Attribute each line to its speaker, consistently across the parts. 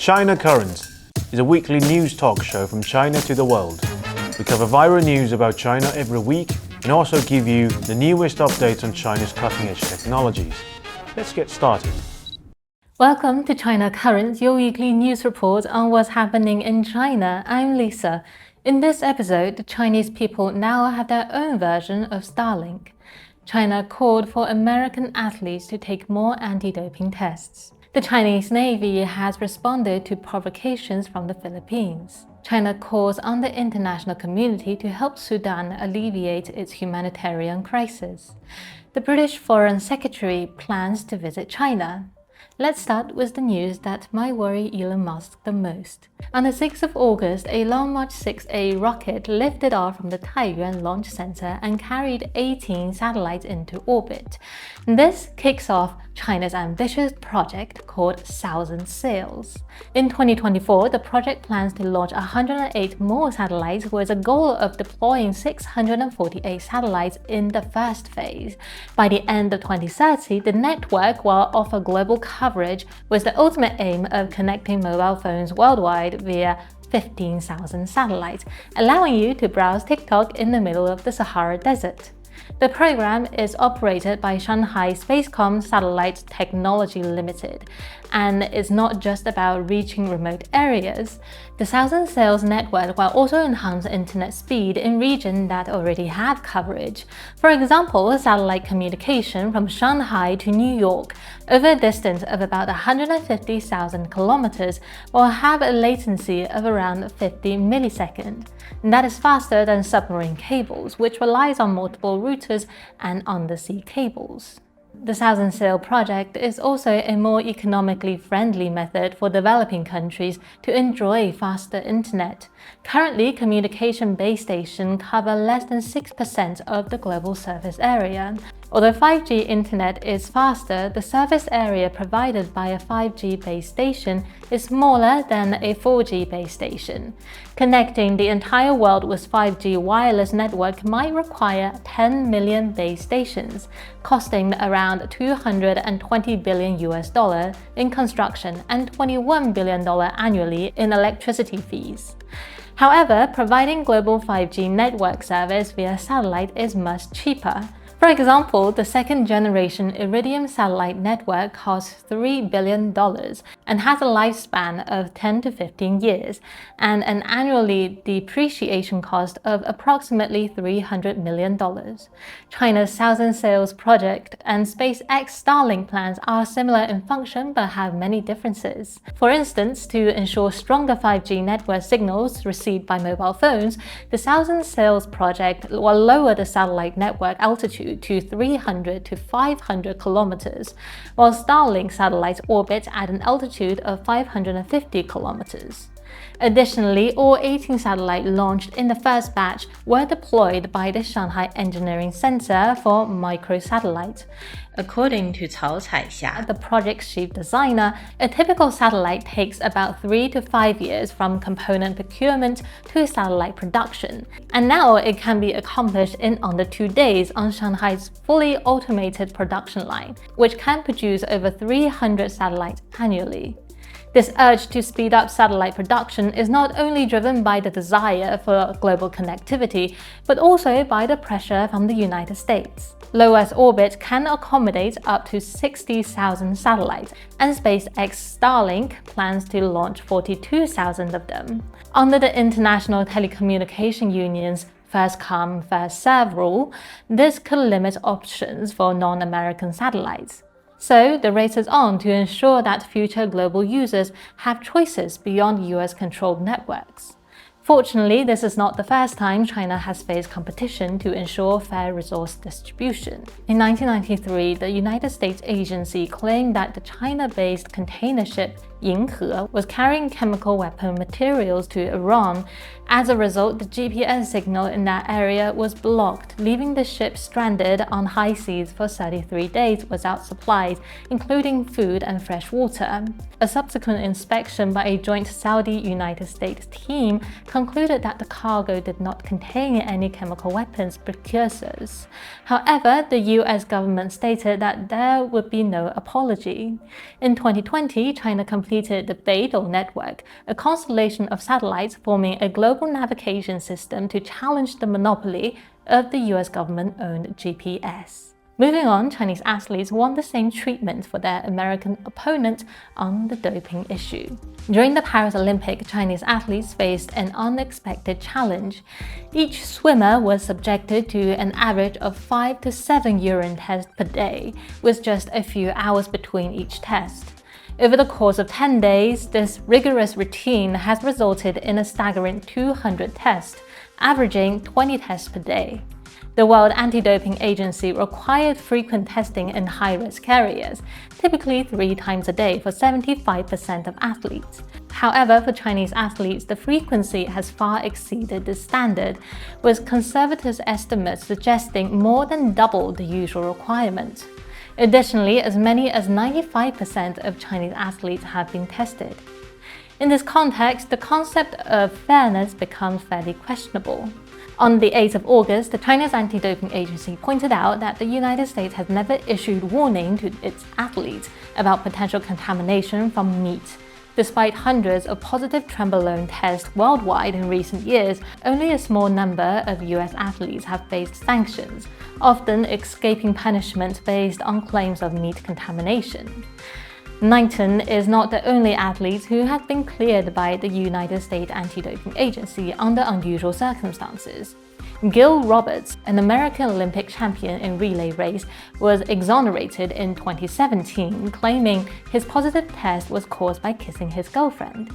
Speaker 1: China Current is a weekly news talk show from China to the world. We cover viral news about China every week and also give you the newest updates on China's cutting-edge technologies. Let's get started.
Speaker 2: Welcome to China Current, your weekly news report on what's happening in China. I'm Lisa. In this episode, the Chinese people now have their own version of Starlink. China called for American athletes to take more anti-doping tests. The Chinese Navy has responded to provocations from the Philippines. China calls on the international community to help Sudan alleviate its humanitarian crisis. The British Foreign Secretary plans to visit China. Let's start with the news that might worry Elon Musk the most. On the 6th of August, a Long March 6A rocket lifted off from the Taiyuan Launch Center and carried 18 satellites into orbit. This kicks off China's ambitious project called 1,000 Sails. In 2024, the project plans to launch 108 more satellites with a goal of deploying 648 satellites in the first phase. By the end of 2030, the network will offer global coverage with the ultimate aim of connecting mobile phones worldwide via 15,000 satellites, allowing you to browse TikTok in the middle of the Sahara Desert. The program is operated by Shanghai Spacecom Satellite Technology Limited, and it's not just about reaching remote areas. The 1,000 Sails network will also enhance internet speed in regions that already have coverage. For example, satellite communication from Shanghai to New York over a distance of about 150,000 kilometers will have a latency of around 50 milliseconds. That is faster than submarine cables, which relies on multiple routers and undersea cables. The 1,000 Sail project is also a more economically friendly method for developing countries to enjoy faster internet. Currently, communication base stations cover less than 6% of the global surface area. Although 5G internet is faster, the surface area provided by a 5G base station is smaller than a 4G base station. Connecting the entire world with 5G wireless network might require 10 million base stations, costing around $220 billion in construction and $21 billion annually in electricity fees. However, providing global 5G network service via satellite is much cheaper. For example, the second-generation Iridium satellite network costs $3 billion and has a lifespan of 10 to 15 years and an annually depreciation cost of approximately $300 million. China's 1,000 Sails project and SpaceX Starlink plans are similar in function but have many differences. For instance, to ensure stronger 5G network signals received by mobile phones, the 1,000 Sails project will lower the satellite network altitude to 300 to 500 kilometers, while Starlink satellites orbit at an altitude of 550 kilometers. Additionally, all 18 satellites launched in the first batch were deployed by the Shanghai Engineering Center for Microsatellites. According to Cao Caixia, the project's chief designer, a typical satellite takes about 3 to 5 years from component procurement to satellite production, and now it can be accomplished in under 2 days on Shanghai's fully automated production line, which can produce over 300 satellites annually. This urge to speed up satellite production is not only driven by the desire for global connectivity, but also by the pressure from the United States. Low Earth orbit can accommodate up to 60,000 satellites, and SpaceX Starlink plans to launch 42,000 of them. Under the International Telecommunication Union's first come, first serve rule, this could limit options for non-American satellites. So the race is on to ensure that future global users have choices beyond US-controlled networks. Fortunately, this is not the first time China has faced competition to ensure fair resource distribution. In 1993, the United States agency claimed that the China-based container ship Yinghe was carrying chemical weapon materials to Iran. As a result, the GPS signal in that area was blocked, leaving the ship stranded on high seas for 33 days without supplies, including food and fresh water. A subsequent inspection by a joint Saudi-United States team concluded that the cargo did not contain any chemical weapons precursors. However, the US government stated that there would be no apology. In 2020, China completed completed the Beidou network, a constellation of satellites forming a global navigation system to challenge the monopoly of the US government-owned GPS. Moving on, Chinese athletes want the same treatment for their American opponent on the doping issue. During the Paris Olympics, Chinese athletes faced an unexpected challenge. Each swimmer was subjected to an average of 5 to 7 urine tests per day, with just a few hours between each test. Over the course of 10 days, this rigorous routine has resulted in a staggering 200 tests, averaging 20 tests per day. The World Anti-Doping Agency required frequent testing in high-risk areas, typically 3 times a day for 75% of athletes. However, for Chinese athletes, the frequency has far exceeded this standard, with conservative estimates suggesting more than double the usual requirement. Additionally, as many as 95% of Chinese athletes have been tested. In this context, the concept of fairness becomes fairly questionable. On the 8th of August, the China's anti-doping agency pointed out that the United States has never issued warning to its athletes about potential contamination from meat. Despite hundreds of positive trenbolone tests worldwide in recent years, only a small number of US athletes have faced sanctions, often escaping punishment based on claims of meat contamination. Knighton is not the only athlete who has been cleared by the United States Anti-Doping Agency under unusual circumstances. Gil Roberts, an American Olympic champion in relay race, was exonerated in 2017, claiming his positive test was caused by kissing his girlfriend.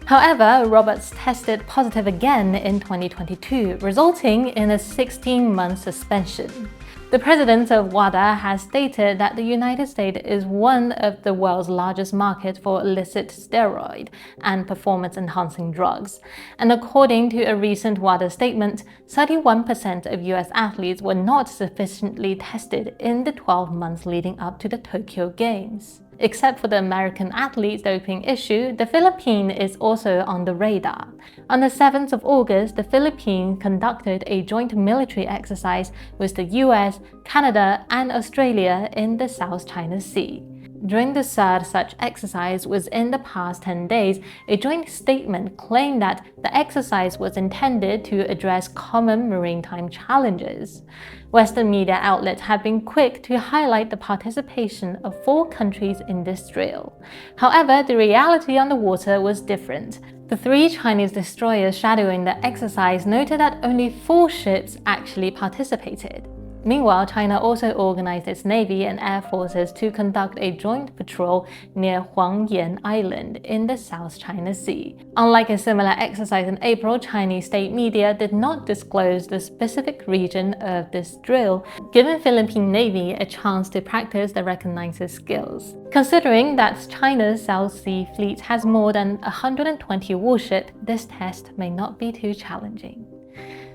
Speaker 2: However, Roberts tested positive again in 2022, resulting in a 16-month suspension. The president of WADA has stated that the United States is one of the world's largest markets for illicit steroid and performance-enhancing drugs. And according to a recent WADA statement, 31% of US athletes were not sufficiently tested in the 12 months leading up to the Tokyo Games. Except for the American athletes doping issue, the Philippines is also on the radar. On the 7th of August, the Philippines conducted a joint military exercise with the US, Canada, and Australia in the South China Sea. During the third such exercise within the past 10 days, a joint statement claimed that the exercise was intended to address common maritime challenges. Western media outlets have been quick to highlight the participation of 4 countries in this drill. However, the reality on the water was different. The 3 Chinese destroyers shadowing the exercise noted that only 4 ships actually participated. Meanwhile, China also organized its Navy and Air Forces to conduct a joint patrol near Huangyan Island in the South China Sea. Unlike a similar exercise in April, Chinese state media did not disclose the specific region of this drill, giving Philippine Navy a chance to practice the recognized skills. Considering that China's South Sea Fleet has more than 120 warships, this test may not be too challenging.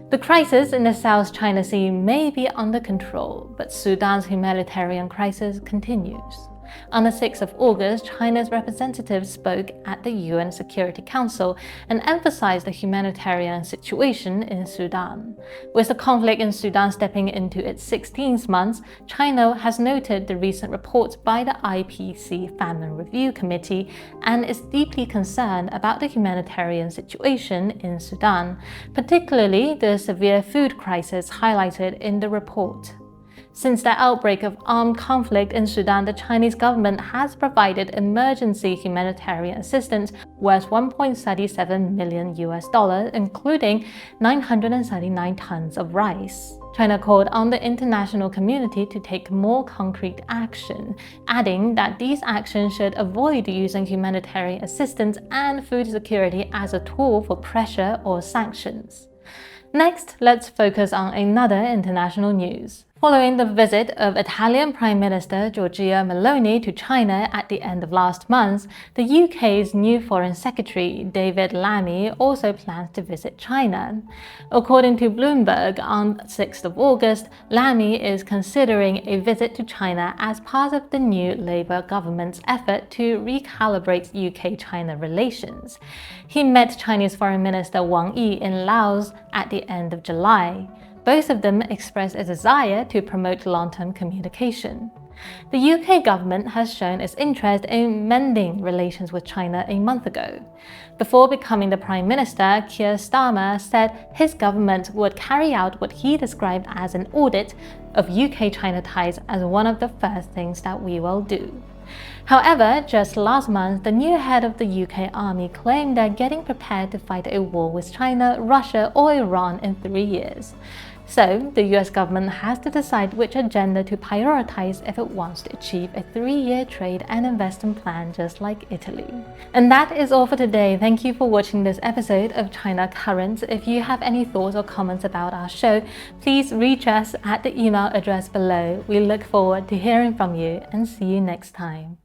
Speaker 2: The crisis in the South China Sea may be under control, but Sudan's humanitarian crisis continues. On the 6th of August, China's representative spoke at the UN Security Council and emphasized the humanitarian situation in Sudan. With the conflict in Sudan stepping into its 16th month, China has noted the recent reports by the IPC Famine Review Committee and is deeply concerned about the humanitarian situation in Sudan, particularly the severe food crisis highlighted in the report. Since the outbreak of armed conflict in Sudan, the Chinese government has provided emergency humanitarian assistance worth $1.37 million, including 939 tons of rice. China called on the international community to take more concrete action, adding that these actions should avoid using humanitarian assistance and food security as a tool for pressure or sanctions. Next, let's focus on another international news. Following the visit of Italian Prime Minister Giorgia Meloni to China at the end of last month, the UK's new Foreign Secretary David Lammy also plans to visit China. According to Bloomberg, on 6th of August, Lammy is considering a visit to China as part of the new Labour government's effort to recalibrate UK-China relations. He met Chinese Foreign Minister Wang Yi in Laos at the end of July. Both of them expressed a desire to promote long-term communication. The UK government has shown its interest in mending relations with China a month ago. Before becoming the Prime Minister, Keir Starmer said his government would carry out what he described as an audit of UK-China ties as one of the first things that we will do. However, just last month, the new head of the UK Army claimed they're getting prepared to fight a war with China, Russia, or Iran in 3 years. So, the US government has to decide which agenda to prioritize if it wants to achieve a 3-year trade and investment plan just like Italy. And that is all for today. Thank you for watching this episode of China Currents. If you have any thoughts or comments about our show, please reach us at the email address below. We look forward to hearing from you and see you next time.